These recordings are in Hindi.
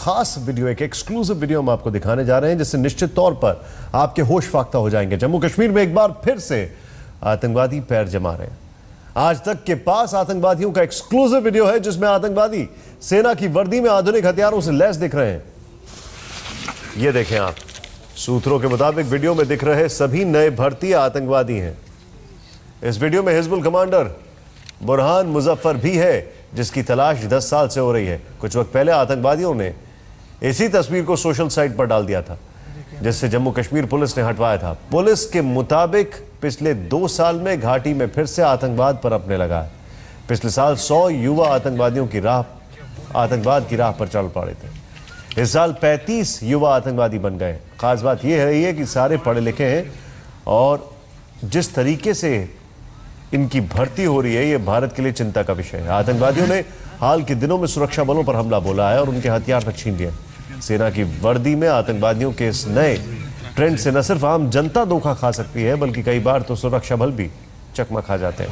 खास वीडियो, एक एक्सक्लूसिव वीडियो हम आपको दिखाने जा रहे हैं जिससे निश्चित तौर पर आपके होश फाख्ता हो जाएंगे। जम्मू कश्मीर में एक बार फिर से आतंकवादी पैर जमा रहे हैं। आज तक के पास आतंकवादियों का एक्सक्लूसिव वीडियो है जिसमें आतंकवादी सेना की वर्दी में आधुनिक हथियारों से लैस दिख रहे हैं। ये देखें आप, सूत्रों के मुताबिक वीडियो में दिख रहे सभी नए भर्ती आतंकवादी हैं। इस वीडियो में हिजबुल कमांडर बुरहान मुजफ्फर भी है जिसकी तलाश 10 साल से हो रही है। कुछ वक्त पहले आतंकवादियों ने इसी तस्वीर को सोशल साइट पर डाल दिया था जिससे जम्मू कश्मीर पुलिस ने हटवाया था। पुलिस के मुताबिक पिछले 2 साल में घाटी में फिर से आतंकवाद पनपने लगा है। पिछले साल 100 युवा आतंकवाद की राह पर चल पड़े थे। इस साल 35 युवा आतंकवादी बन गए। खास बात यह है कि सारे पढ़े लिखे हैं और जिस तरीके से इनकी भर्ती हो रही है ये भारत के लिए चिंता का विषय है। आतंकवादियों ने हाल के दिनों में सुरक्षा बलों पर हमला बोला है और उनके हथियार तक छीन लिए। सेना की वर्दी में आतंकवादियों के इस नए ट्रेंड से न सिर्फ आम जनता धोखा खा सकती है बल्कि कई बार तो सुरक्षा बल भी चकमा खा जाते हैं।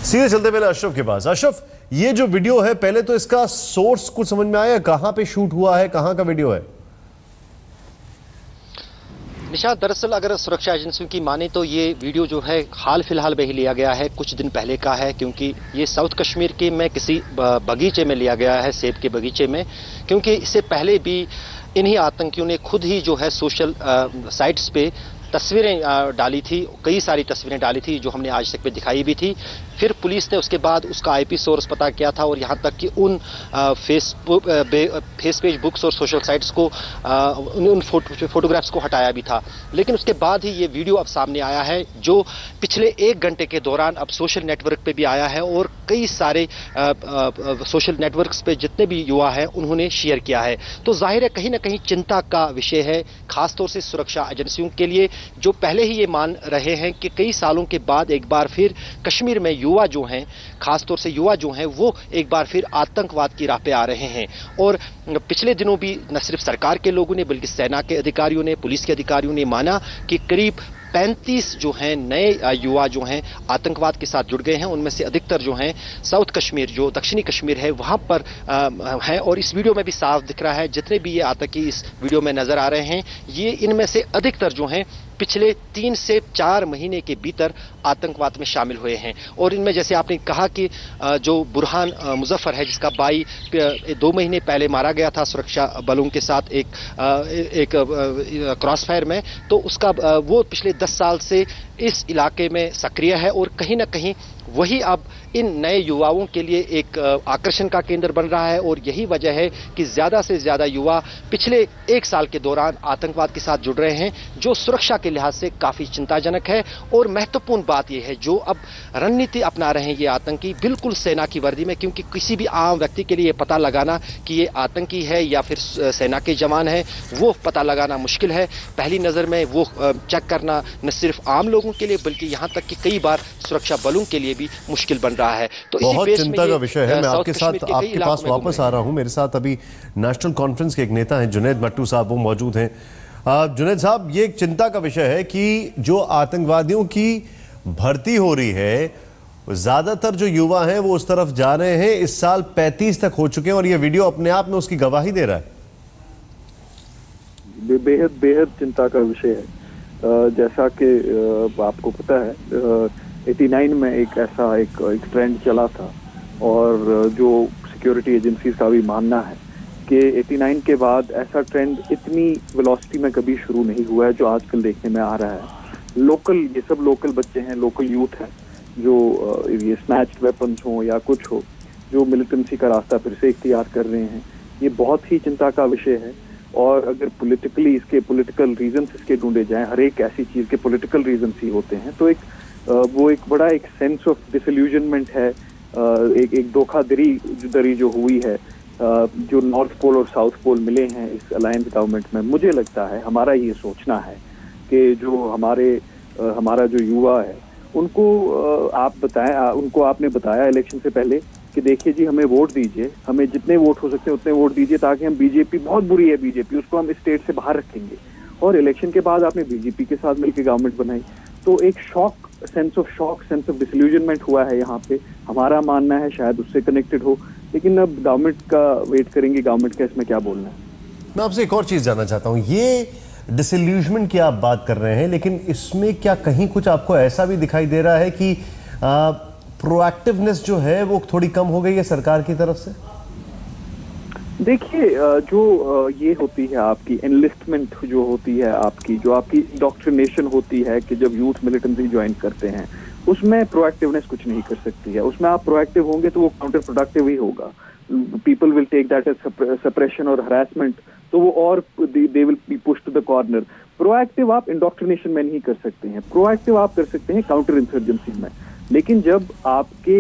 सीधे चलते पहले अशरफ के पास। अशरफ, ये जो वीडियो है पहले तो इसका सोर्स कुछ समझ में आया, कहां पे शूट हुआ है, कहां का वीडियो है? निशाद, दरअसल अगर सुरक्षा एजेंसियों की माने तो ये वीडियो जो है हाल फिलहाल में ही लिया गया है, कुछ दिन पहले का है, क्योंकि ये साउथ कश्मीर के में किसी बगीचे में लिया गया है, सेब के बगीचे में। क्योंकि इससे पहले भी इन्हीं आतंकियों ने खुद ही जो है सोशल साइट्स पे तस्वीरें डाली थी, कई सारी तस्वीरें डाली थी जो हमने आज तक पे दिखाई भी थी। फिर पुलिस ने उसके बाद उसका आईपी सोर्स पता किया था और यहाँ तक कि उन फेस पेज बुक्स और सोशल साइट्स को उन फोटोग्राफ्स को हटाया भी था। लेकिन उसके बाद ही ये वीडियो अब सामने आया है जो पिछले 1 घंटे के दौरान अब सोशल नेटवर्क पे भी आया है और कई सारे सोशल नेटवर्क्स पे जितने भी युवा हैं उन्होंने शेयर किया है। तो जाहिर है कहीं ना कहीं चिंता का विषय है, खासतौर से सुरक्षा एजेंसियों के लिए, जो पहले ही ये मान रहे हैं कि कई सालों के बाद एक बार फिर कश्मीर में युवा जो हैं, खासतौर से युवा जो हैं, वो एक बार फिर आतंकवाद की राह पे आ रहे हैं। और पिछले दिनों भी न सिर्फ सरकार के लोगों ने बल्कि सेना के अधिकारियों ने, पुलिस के अधिकारियों ने माना कि करीब 35 जो हैं नए युवा जो हैं आतंकवाद के साथ जुड़ गए हैं। उनमें से अधिकतर जो हैं साउथ कश्मीर, जो दक्षिणी कश्मीर है, वहां पर हैं। और इस वीडियो में भी साफ दिख रहा है जितने भी ये आतंकी इस वीडियो में नजर आ रहे हैं, ये इनमें से अधिकतर जो हैं पिछले 3 से 4 महीने के भीतर आतंकवाद में शामिल हुए हैं। और इनमें जैसे आपने कहा कि जो बुरहान मुजफ्फर है जिसका भाई 2 महीने पहले मारा गया था सुरक्षा बलों के साथ एक क्रॉस फायर में, तो उसका वो पिछले 10 साल से इस इलाके में सक्रिय है और कहीं ना कहीं वही अब इन नए युवाओं के लिए एक आकर्षण का केंद्र बन रहा है। और यही वजह है कि ज्यादा से ज्यादा युवा पिछले 1 साल के दौरान आतंकवाद के साथ जुड़ रहे हैं, जो सुरक्षा के लिहाज से काफी चिंताजनक है। और महत्वपूर्ण बात यह है जो अब रणनीति अपना रहे हैं ये आतंकी, बिल्कुल सेना की वर्दी में, क्योंकि किसी भी आम व्यक्ति के लिए पता लगाना कि ये आतंकी है या फिर सेना के जवान है वो पता लगाना मुश्किल है। पहली नजर में वो चेक करना न सिर्फ आम लोगों के लिए बल्कि यहाँ तक कि कई बार सुरक्षा बलों के लिए भी मुश्किल बन रहा है। तो बहुत चिंता का विषय है। मैं आपके साथ आपके पास वापस आ रहा हूं। मेरे साथ अभी नेशनल कॉन्फ्रेंस के एक नेता हैं जुनैद मट्टू साहब, वो मौजूद हैं। जुनैद साहब, ये एक चिंता का विषय है कि जो आतंकवादियों की भर्ती हो रही है, ज्यादातर जो युवा हैं वो उस तरफ जा रहे हैं। इस साल 35 तक हो चुके हैं और ये वीडियो अपने आप में उसकी गवाही दे रहा है। बेहद चिंता का विषय है। जैसा कि आपको पता है 89 में एक ऐसा एक ट्रेंड चला था और जो सिक्योरिटी एजेंसीज का भी मानना है कि 89 के बाद ऐसा ट्रेंड इतनी वेलोसिटी में कभी शुरू नहीं हुआ है जो आजकल देखने में आ रहा है। लोकल, ये सब लोकल बच्चे हैं, लोकल यूथ है जो ये स्नैच्ड वेपन्स हो या कुछ हो, जो मिलिटेंसी का रास्ता फिर से इख्तियार कर रहे हैं। ये बहुत ही चिंता का विषय है। और अगर पॉलिटिकली इसके पॉलिटिकल रीजंस इसके ढूंढे जाएं, हर एक ऐसी चीज के पॉलिटिकल रीजंस ही होते हैं, तो वो एक बड़ा एक सेंस ऑफ डिसइल्यूजनमेंट है, एक धोखाधड़ी जो हुई है, जो नॉर्थ पोल और साउथ पोल मिले हैं इस अलायंस गवर्नमेंट में। मुझे लगता है, हमारा ये सोचना है कि जो हमारा जो युवा है उनको आप बताएं, उनको आपने बताया इलेक्शन से पहले कि देखिए जी हमें वोट दीजिए, हमें जितने वोट हो सकते हैं उतने वोट दीजिए, ताकि हम बीजेपी, बहुत बुरी है बीजेपी, उसको हम स्टेट से बाहर रखेंगे। और इलेक्शन के बाद आपने बीजेपी के साथ मिलकर गवर्नमेंट बनाई, तो एक सेंस ऑफ डिसल्यूजनमेंट हुआ है यहाँ पे। हमारा मानना है शायद उससे कनेक्टेड हो, लेकिन अब गवर्नमेंट का वेट करेंगे, गवर्नमेंट का इसमें क्या बोलना है। मैं आपसे एक और चीज जानना चाहता हूँ, ये डिसल्यूजमेंट की आप बात कर रहे हैं, लेकिन इसमें क्या कहीं कुछ आपको ऐसा भी दिखाई दे रहा है कि प्रोएक्टिवनेस जो है वो थोड़ी कम हो गई है सरकार की तरफ से? देखिए, जो ये होती है आपकी एनलिस्टमेंट, जो होती है आपकी, जो आपकी डॉक्ट्रिनेशन होती है कि जब यूथ मिलिटेंसी ज्वाइन करते हैं, उसमें प्रोएक्टिवनेस कुछ नहीं कर सकती है। उसमें आप प्रोएक्टिव होंगे तो वो काउंटर प्रोडक्टिव ही होगा। People will take that as suppression और हरासमेंट, तो वो और they will be push to the corner. Proactive आप इंडोक्ट्रिनेशन में नहीं कर सकते हैं, प्रोएक्टिव आप कर सकते हैं काउंटर इंसर्जेंसी में। लेकिन जब आपके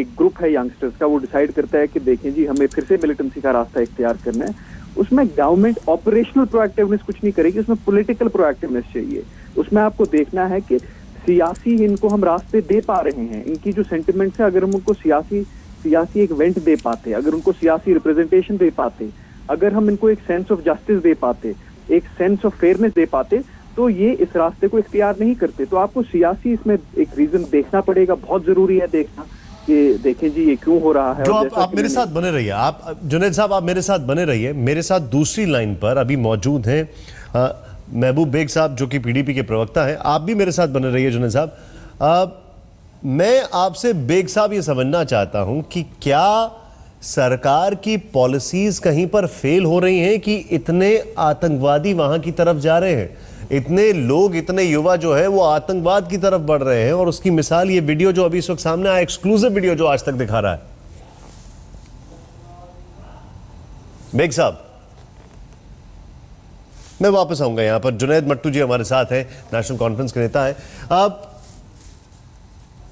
एक ग्रुप है यंगस्टर्स का, वो डिसाइड करता है कि देखें जी हमें फिर से मिलिटेंसी का रास्ता इख्तियार करना है, उसमें गवर्नमेंट ऑपरेशनल प्रोएक्टिवनेस कुछ नहीं करेगी, उसमें पॉलिटिकल प्रोएक्टिवनेस चाहिए। उसमें आपको देखना है कि सियासी इनको हम रास्ते दे पा रहे हैं, इनकी जो सेंटिमेंट्स है, अगर हम उनको सियासी एक वेंट दे पाते, अगर उनको सियासी रिप्रेजेंटेशन दे पाते, अगर हम इनको एक सेंस ऑफ जस्टिस दे पाते, एक सेंस ऑफ फेयरनेस दे पाते, तो ये इस रास्ते को इख्तियार नहीं करते। तो आपको सियासी इसमें एक रीजन देखना पड़ेगा, बहुत जरूरी है देखना कि देखें जी ये क्यों हो रहा है। जो आप मेरे साथ बने रहिए, आप जुनैद साहब आप मेरे साथ बने रहिए। मेरे साथ दूसरी लाइन पर अभी मौजूद हैं महबूब बेग साहब, जो कि पीडीपी के प्रवक्ता हैं। आप भी मेरे साथ बने रहिए जुनैद साहब। मैं आपसे बेग साहब ये समझना चाहता हूं कि क्या सरकार की पॉलिसीज कहीं पर फेल हो रही हैं कि इतने आतंकवादी वहां की तरफ जा रहे हैं, इतने लोग, इतने युवा जो है वो आतंकवाद की तरफ बढ़ रहे हैं? और उसकी मिसाल ये वीडियो जो अभी इस वक्त सामने आया, एक्सक्लूसिव वीडियो जो आज तक दिखा रहा है। बेग साहब, मैं वापस आऊंगा यहां पर। जुनैद मट्टू जी हमारे साथ हैं, नेशनल कॉन्फ्रेंस के नेता हैं। अब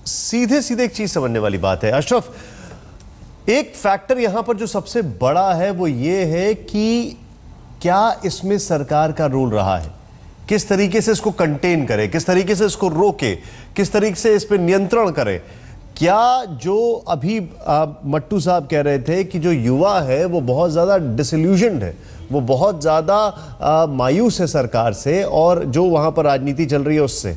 सीधे सीधे एक चीज समझने वाली बात है अशरफ, एक फैक्टर यहां पर जो सबसे बड़ा है वो ये है कि क्या इसमें सरकार का रोल रहा है, किस तरीके से इसको कंटेन करे, किस तरीके से इसको रोके, किस तरीके से इस पर नियंत्रण करे। क्या जो अभी मट्टू साहब कह रहे थे कि जो युवा है वो बहुत ज़्यादा डिसल्यूजन्ड है, वो बहुत ज़्यादा मायूस है सरकार से और जो वहाँ पर राजनीति चल रही है उससे?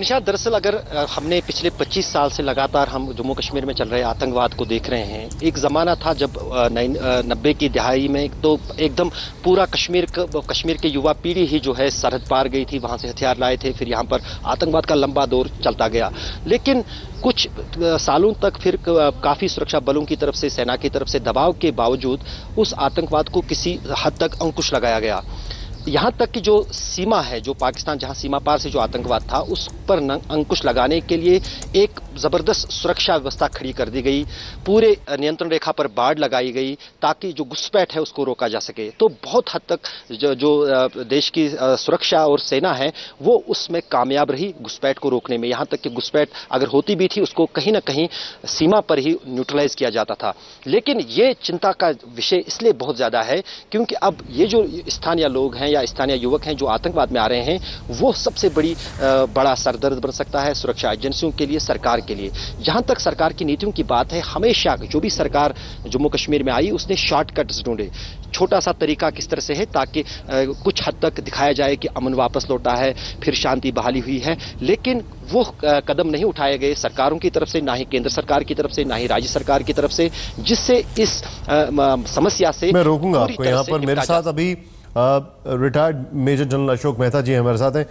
निशाद, दरअसल अगर हमने पिछले 25 साल से लगातार हम जम्मू कश्मीर में चल रहे आतंकवाद को देख रहे हैं। एक ज़माना था जब 90 की दहाई में तो एकदम पूरा कश्मीर के युवा पीढ़ी ही जो है सरहद पार गई थी, वहाँ से हथियार लाए थे, फिर यहाँ पर आतंकवाद का लंबा दौर चलता गया। लेकिन कुछ सालों तक फिर काफ़ी सुरक्षा बलों की तरफ से, सेना की तरफ से दबाव के बावजूद उस आतंकवाद को किसी हद तक अंकुश लगाया गया। यहाँ तक कि जो सीमा है, जो पाकिस्तान जहाँ सीमा पार से जो आतंकवाद था उस पर अंकुश लगाने के लिए एक ज़बरदस्त सुरक्षा व्यवस्था खड़ी कर दी गई, पूरे नियंत्रण रेखा पर बाड़ लगाई गई ताकि जो घुसपैठ है उसको रोका जा सके। तो बहुत हद तक जो देश की सुरक्षा और सेना है वो उसमें कामयाब रही घुसपैठ को रोकने में। यहाँ तक कि घुसपैठ अगर होती भी थी उसको कहीं ना कहीं सीमा पर ही न्यूट्रलाइज किया जाता था। लेकिन ये चिंता का विषय इसलिए बहुत ज़्यादा है क्योंकि अब ये जो स्थानीय लोग हैं या स्थानीय युवक हैं जो आतंकवाद में आ रहे हैं, वो सबसे बड़ा सरदर्द बन सकता है सुरक्षा एजेंसियों के लिए, सरकार के लिए। जहां तक सरकार की नीतियों की बात है, हमेशा जो भी सरकार जम्मू कश्मीर में आई उसने शॉर्टकट्स ढूंढे। छोटा सा तरीका किस तरह से है ताकि कुछ हद तक दिखाया जाए कि अमन वापस लौटा है, फिर शांति बहाली हुई है, लेकिन वो कदम नहीं उठाए गए सरकारों की तरफ से, ना ही केंद्र सरकार की तरफ से, ना ही राज्य सरकार की तरफ से, जिससे इस समस्या से मैं रोकूंगा आपको यहाँ पर। मेरे साथ अभी retired major general Ashok Mehta ji हमारे साथ हैं।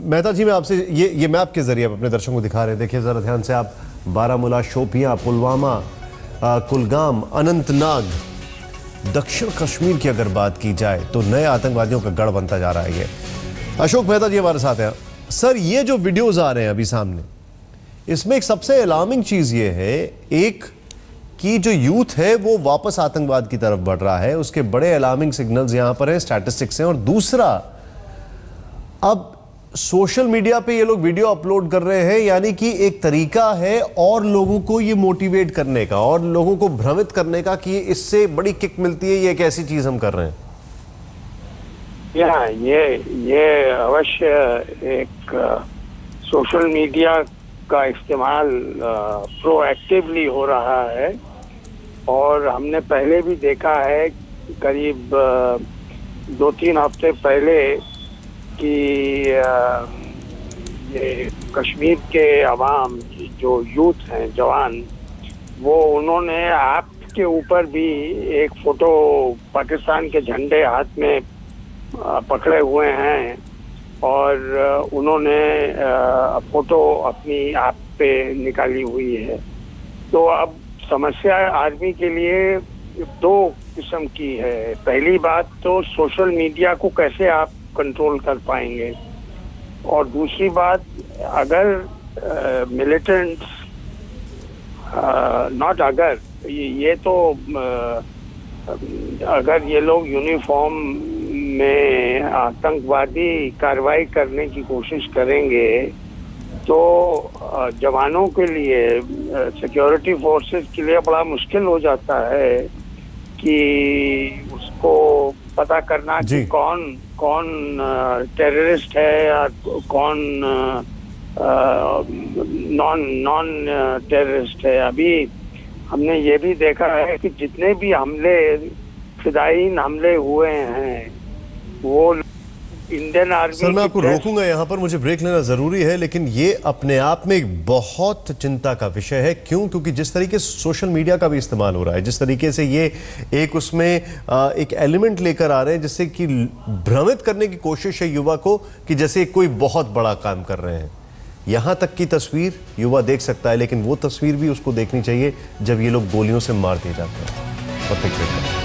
मेहता जी, मैं आपसे ये मैप के जरिए अपने दर्शकों को दिखा रहे हैं, देखिए जरा ध्यान से आप। बारामूला, शोपियां, पुलवामा, कुलगाम, अनंतनाग, दक्षिण कश्मीर की अगर बात की जाए तो नए आतंकवादियों का गढ़ बनता जा रहा है ये। अशोक मेहता जी हमारे साथ हैं। सर, ये जो वीडियोज आ रहे हैं अभी सामने, इसमें एक सबसे अलार्मिंग चीज ये है, एक कि जो यूथ है वो वापस आतंकवाद की तरफ बढ़ रहा है, उसके बड़े अलार्मिंग सिग्नल्स यहां पर हैं, स्टैटिस्टिक्स हैं। और दूसरा, अब सोशल मीडिया पे ये लोग वीडियो अपलोड कर रहे हैं, यानी कि एक तरीका है और लोगों को ये मोटिवेट करने का और लोगों को भ्रमित करने का कि इससे बड़ी किक मिलती है, ये एक ऐसी चीज हम कर रहे हैं। ये अवश्य एक सोशल मीडिया का इस्तेमाल प्रोएक्टिवली हो रहा है। और हमने पहले भी देखा है करीब 2-3 हफ्ते पहले कि ये कश्मीर के अवाम जो यूथ हैं, जवान, वो उन्होंने ऐप के ऊपर भी एक फोटो पाकिस्तान के झंडे हाथ में पकड़े हुए हैं और उन्होंने फोटो अपनी ऐप पे निकाली हुई है। तो अब समस्या आर्मी के लिए 2 किस्म की है। पहली बात तो सोशल मीडिया को कैसे आप कंट्रोल कर पाएंगे, और दूसरी बात अगर मिलिटेंट्स नॉट अगर ये तो अगर ये लोग यूनिफॉर्म में आतंकवादी कार्रवाई करने की कोशिश करेंगे तो जवानों के लिए, सिक्योरिटी फोर्सेस के लिए बड़ा मुश्किल हो जाता है कि उसको पता करना कि कौन टेररिस्ट है या कौन नॉन टेररिस्ट है। अभी हमने ये भी देखा है कि जितने भी हमले, फिदायीन हमले हुए हैं, वो इंडियन आर्मी। सर, मैं आपको रोकूंगा यहाँ पर, मुझे ब्रेक लेना जरूरी है, लेकिन ये अपने आप में एक बहुत चिंता का विषय है। क्यों? क्योंकि जिस तरीके से सोशल मीडिया का भी इस्तेमाल हो रहा है, जिस तरीके से ये एक उसमें एक एलिमेंट लेकर आ रहे हैं जिससे कि भ्रमित करने की कोशिश है युवा को कि जैसे कोई बहुत बड़ा काम कर रहे हैं। यहाँ तक की तस्वीर युवा देख सकता है, लेकिन वो तस्वीर भी उसको देखनी चाहिए जब ये लोग गोलियों से मार दिए जाते हैं।